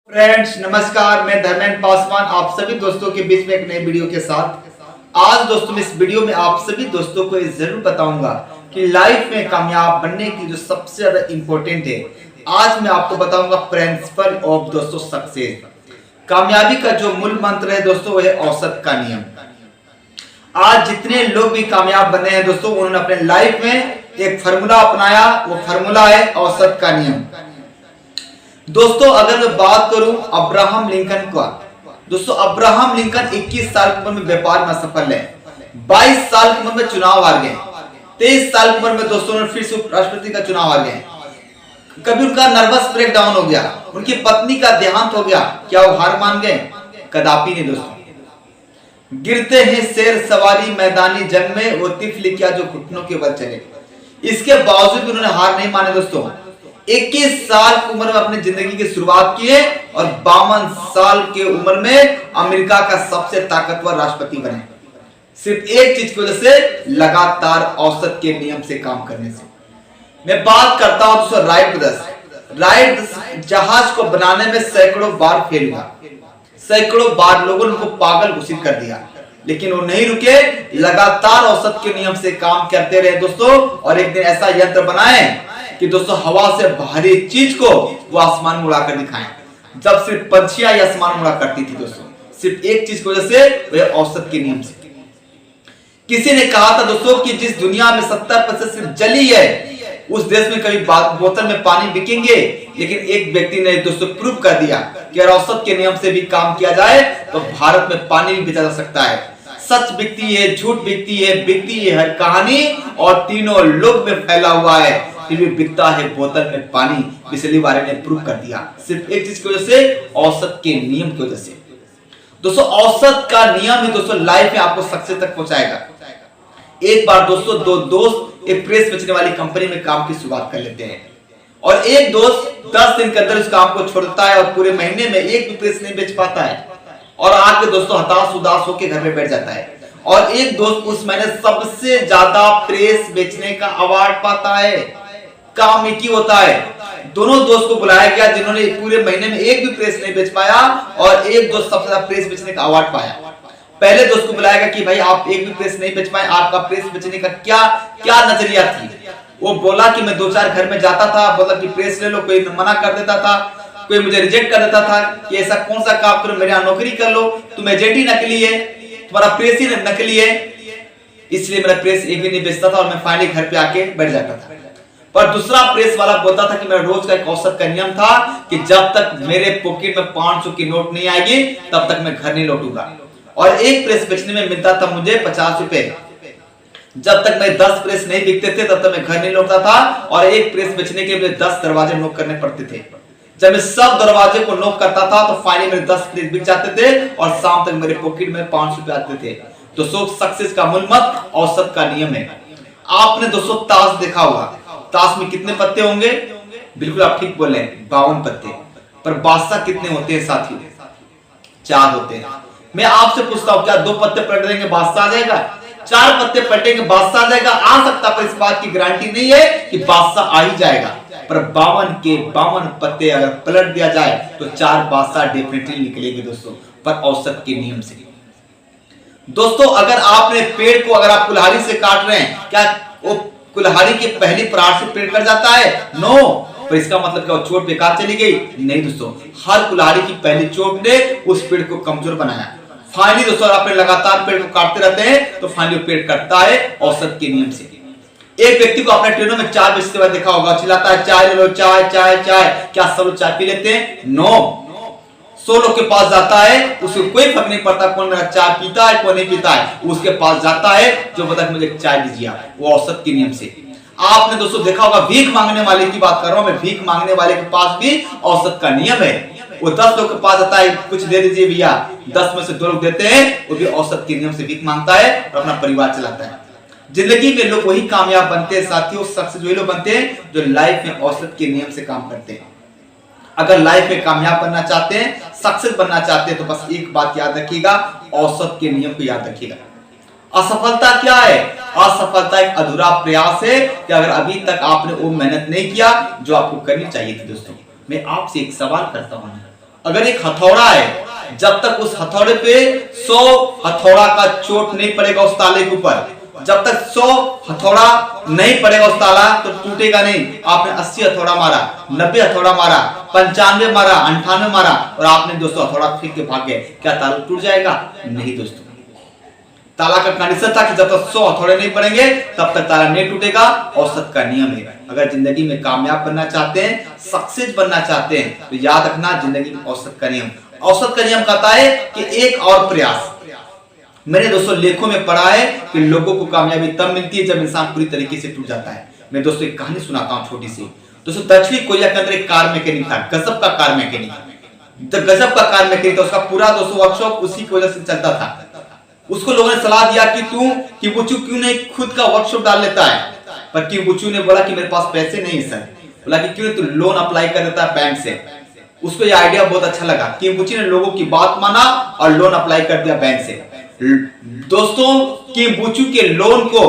Friends नमस्कार, मैं धर्मेंद्र पासवान आप सभी दोस्तों के बीच में एक नई वीडियो के साथ। आज दोस्तों इस वीडियो में आप सभी दोस्तों को ये जरूर बताऊंगा कि लाइफ में कामयाब बनने की जो सबसे ज्यादा इंपॉर्टेंट है, आज मैं आपको बताऊंगा प्रिंसिपल ऑफ दोस्तों सक्सेस। कामयाबी का जो मूल मंत्र है दोस्तों वो है औसत का नियम। आज जितने लोग भी कामयाब बने हैं दोस्तों, उन्होंने अपने लाइफ में एक फार्मूला अपनाया, वो फार्मूला है औसत का नियम। दोस्तों अगर मैं बात करूं अब्राहम लिंकन का, दोस्तों अब्राहम लिंकन 21 साल की उम्र में व्यापार में सफल है, 22 साल की उम्र में चुनाव हार गए, 23 साल की उम्र में दोस्तों फिर से राष्ट्रपति का चुनाव हार गए। कभी उनका नर्वस ब्रेकडाउन हो गया, उनकी पत्नी का देहांत हो गया, क्या वो हार मान गए? कदापि नहीं दोस्तों। गिरते हैं शेर सवारी मैदानी जंग में, वो तिफल किया जो घुटनों के बल चले। इसके बावजूद भी उन्होंने हार नहीं माने दोस्तों। 21 साल की उम्र में अपनी जिंदगी की शुरुआत की है और 52 साल की उम्र में अमेरिका का सबसे ताकतवर राष्ट्रपति बने, सिर्फ एक चीज की वजह से, लगातार औसत के नियम से काम करने से। मैं बात करता हूं दोस्तों राइट ब्रदर्स। राइट जहाज को बनाने में सैकड़ों बार फेल हुआ, सैकड़ों बार लोगों ने उनको पागल घोषित कर दिया, लेकिन वो नहीं रुके, लगातार औसत के नियम से काम करते रहे दोस्तों। और एक दिन ऐसा यंत्र बनाए कि दोस्तों हवा से भारी चीज को वो आसमान में उड़ाकर दिखाएं, जब सिर्फ पंछियां ही आसमान में उड़ा करती थी दोस्तों, सिर्फ एक चीज की वजह से, वह औसत के नियम से। किसी ने कहा था दोस्तों कि जिस दुनिया में 70% सिर्फ जल ही है, उस देश में कभी बोतल में पानी बिकेंगे। लेकिन एक व्यक्ति ने दोस्तों प्रूव कर दिया कि अगर औसत के नियम से भी काम किया जाए तो भारत में पानी भी बेचा जा सकता है। सच बिकती है, झूठ बिकती है हर कहानी, और तीनों लोग में फैला हुआ है, फिर भी बिकता है बोतल में पानी। बिजली वाले ने प्रूव कर दिया, सिर्फ एक चीज की वजह से, औसत के नियम की वजह से। दोस्तों औसत का नियम ही दोस्तों लाइफ में आपको सक्सेस तक पहुंचाएगा। एक बार दोस्तों दो दोस्त एक प्रेस बेचने वाली कंपनी में काम की शुरुआत कर लेते हैं, और एक दोस्त 10 दिन के अंदर उस काम को छोड़ देता है और पूरे महीने में एक भी प्रेस नहीं बेच पाता है, और आके दोस्तों हताश उदास होकर घर में बैठ जाता है। और एक दोस्त उस महीने सबसे ज्यादा प्रेस बेचने का अवार्ड पाता है। काम एक ही होता है, दोनों दोस्त को बुलाया गया जिन्होंने पूरे महीने में एक भी प्रेस नहीं बेच पाया, और एक दोस्त सबसे ज्यादा प्रेस बेचने का अवार्ड पाया। पहले दोस्त को बुलाया गया कि भाई आप एक भी प्रेस नहीं बेच पाए, आपका प्रेस बेचने का क्या नजरिया थी? वो बोला कि मैं 2-4 घर में जाता था, बोला कि प्रेस ले लो, कोई मना कर देता था, कोई मुझे रिजेक्ट कर देता था कि ऐसा कौन सा काम करो, मेरे यहाँ नौकरी कर लो, तुम एजेंट ही नकली है, तुम्हारा प्रेस ही नकली है, इसलिए मेरा प्रेस एक भी नहीं बेचता था और मैं फाइनली घर पे आके बैठ जाता था। पर दूसरा प्रेस वाला बोलता था कि मेरा रोज का एक औसत का नियम था कि जब तक मेरे पॉकेट में 500 की नोट नहीं आएगी तब तक मैं घर नहीं लौटूंगा। और एक प्रेस बेचने में मिलता था मुझे 50 रुपए। जब तक मैं 10 प्रेस नहीं बिकते थे तब तक मैं घर नहीं लौटता था, और एक प्रेस बेचने के लिए 10 दरवाजे नॉक करने पड़ते थे। जब मैं सब दरवाजे को नॉक करता था तो फाइनली मेरे 10 प्रेस बिक जाते थे और शाम तक मेरे पॉकेट में 500 रुपए आते थे। दोस्तों सक्सेस का मूल मंत्र औसत का नियम है। आपने दोस्तों ताश देखा होगा, ताश में कितने पत्ते होंगे? बिल्कुल आप ठीक बोले, 52 पत्ते। पर बादशाह कितने होते हैं साथियों? 4 होते हैं। मैं आपसे पूछता हूं, क्या 2 पत्ते पलट देंगे बादशाह आ जाएगा? 4 पत्ते पलटेंगे बादशाह आ जाएगा? आ सकता, पर इस बात की गारंटी नहीं है कि बादशाह आ ही जाएगा। पर 52 के 52 पत्ते अगर पलट दिया जाए तो 4 बादशाह डेफिनेटली निकलेंगे दोस्तों, पर औसत के नियम से। दोस्तों अगर आपने पेड़ को, अगर आप कुल्हाड़ी से काट रहे हैं, क्या वो कुल्हाड़ी के पहली प्रहार से पेड़ कट जाता है? नो। पर इसका मतलब क्या चोट बेकार चली गई? नहीं दोस्तों, हर कुल्हाड़ी की पहली चोट ने उस पेड़ को कमजोर बनाया। फाइनली दोस्तों आप लगातार पेड़ को काटते रहते हैं तो फाइनली पेड़ कटता है औसत के नियम से। एक व्यक्ति को आपने ट्रेनों में चाय बेचते हुए देखा होगा, चिल्लाता है चाय ले लो, चाय चाय चाय। क्या सब लोग चाय पी लेते हैं? नो। 100 लोग के पास जाता है, उसको कोई फर्क नहीं पड़ता कौन मेरा चाय पीता है कौन नहीं पीता है, उसके पास जाता है जो बता मुझे चाय दीजिए, वो औसत के नियम से। आपने दोस्तों देखा होगा, भीख मांगने वाले की बात कर रहा हूं मैं, भीख मांगने वाले के पास भी औसत का नियम है। वो 10 लोग के पास आता है, कुछ दे दीजिए भैया, 10 में से 2 लोग देते हैं, वो भी औसत के नियम से भीख मांगता है और अपना परिवार चलाता है। जिंदगी में लोग वही कामयाब बनते हैं साथियों, सक्सेस वही लोग बनते हैं जो लाइफ में औसत के नियम से काम करते हैं। अगर लाइफ में कामयाब बनना चाहते हैं, सक्सेस बनना चाहते हैं, तो बस एक बात याद रखिएगा, औसत के नियम को याद रखिएगा। असफलता क्या है? असफलता एक अधूरा प्रयास है कि अगर अभी तक आपने वो मेहनत नहीं किया जो आपको करनी चाहिए थी। दोस्तों मैं आपसे एक सवाल करता हूं, अगर एक हथौड़ा है, जब तक उस हथौड़े पे 100 हथौड़ा का चोट नहीं पड़ेगा उस ताले के ऊपर, जब तक 100 हथौड़ा नहीं पड़ेगा उस ताला तो टूटेगा नहीं। आपने 80 हथौड़ा मारा, 90 हथौड़ा मारा, 95 मारा, 98 मारा और आपने दोस्तों हथौड़ा फेंक के भाग गए, क्या ताला टूट जाएगा? नहीं दोस्तों। ताला का कंडीशन था कि जब तक 100 हथौड़े नहीं पड़ेंगे तब तक ताला नहीं टूटेगा। औसत का नियम है। अगर जिंदगी में कामयाब बनना चाहते हैं, सक्सेस बनना चाहते हैं, तो याद रखना जिंदगी में औसत का नियम। औसत का नियम कहता है कि एक और प्रयास। मैंने दोस्तों लेखों में पढ़ा है कि लोगों को कामयाबी तब मिलती है जब इंसान पूरी तरीके से टूट जाता है। मैं दोस्तों एक कहानी सुनाता हूँ छोटी सी। दोस्तों दक्षिण कोरिया के अंदर एक कार मैकेनिक था, गजब का कार मैकेनिक, गजब का कार मैकेनिक था। उसका पूरा दोस्तों वर्कशॉप उसी की वजह से चलता था। उसको लोगों ने सलाह दिया कि तू किबुचू क्यों नहीं खुद का वर्कशॉप डाल लेता है, पर किबुचू ने बोला कि मेरे पास पैसे नहीं है सर। बोला कि क्यों तू लोन अप्लाई कर देता है बैंक से। उसको ये आइडिया बहुत अच्छा लगा। किबुचू ने लोगों की बात माना और लोन अप्लाई कर दिया बैंक से। दोस्तों किबुचू के लोन को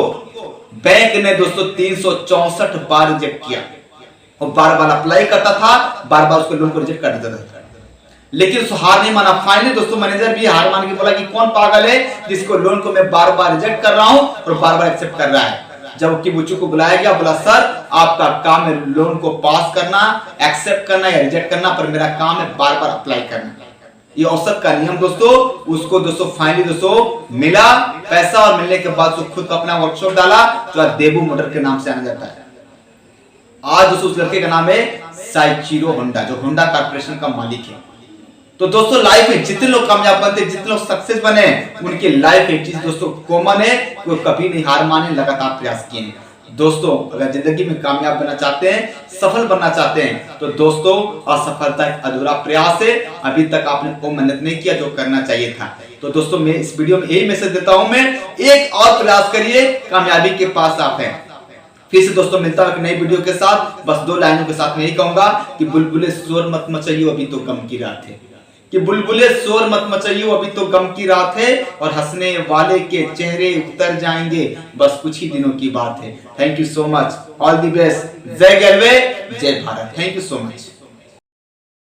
बैंक ने दोस्तों 364 बार रिजेक्ट किया और बार-बार अप्लाई करता था, बार-बार उसको लोन को रिजेक्ट कर देता था, लेकिन उसको हार नहीं माना। फाइनली दोस्तों मैनेजर भी हार मान के बोला कि कौन पागल है जिसको लोन को मैं बार-बार रिजेक्ट कर रहा हूं और बार-बार एक्सेप्ट कर रहा है। जब किबुचू को बुलाया गया, बोला सर आपका काम है लोन को पास करना, एक्सेप्ट करना या रिजेक्ट करना, पर मेरा काम है बार-बार अप्लाई करना। ये औसत का नियम दोस्तों। उसको दोस्तों फाइनली दोस्तों मिला पैसा और मिलने के बाद उसको खुद अपना वर्कशॉप डाला जो आज देबू मोटर के नाम से जाना जाता है। आज दोस्तों उस लड़के का नाम है साइचिरो होंडा, जो होंडा कॉर्पोरेशन का मालिक है। तो दोस्तों लाइफ में जितने लोग कामयाब बनते, जितने लोग सक्सेस बने, उनकी लाइफ एक चीज दोस्तों कॉमन है, वो कभी नहीं हार माने, लगातार प्रयास किए हैं। दोस्तों अगर जिंदगी में कामयाब बनना चाहते हैं, सफल बनना चाहते हैं, तो दोस्तों असफलता एक अधूरा प्रयास है। अभी तक आपने वो मेहनत नहीं किया जो करना चाहिए था। तो दोस्तों मैं इस वीडियो में यही मैसेज देता हूं, मैं एक और प्रयास करिए, कामयाबी के पास आप हैं। फिर से दोस्तों मिलता हूं एक नई वीडियो के साथ। बस 2 लाइनों के साथ मैं यही कहूंगा कि बुलबुले शोर मत मचाइए, अभी तो गम की रात है। कि बुलबुले शोर मत मचाइए, अभी तो गम की रात है और हंसने वाले के चेहरे उतर जाएंगे, बस कुछ ही दिनों की बात है। Thank you so much, all the best, जय गरवे, जय Bharat. Thank you so much.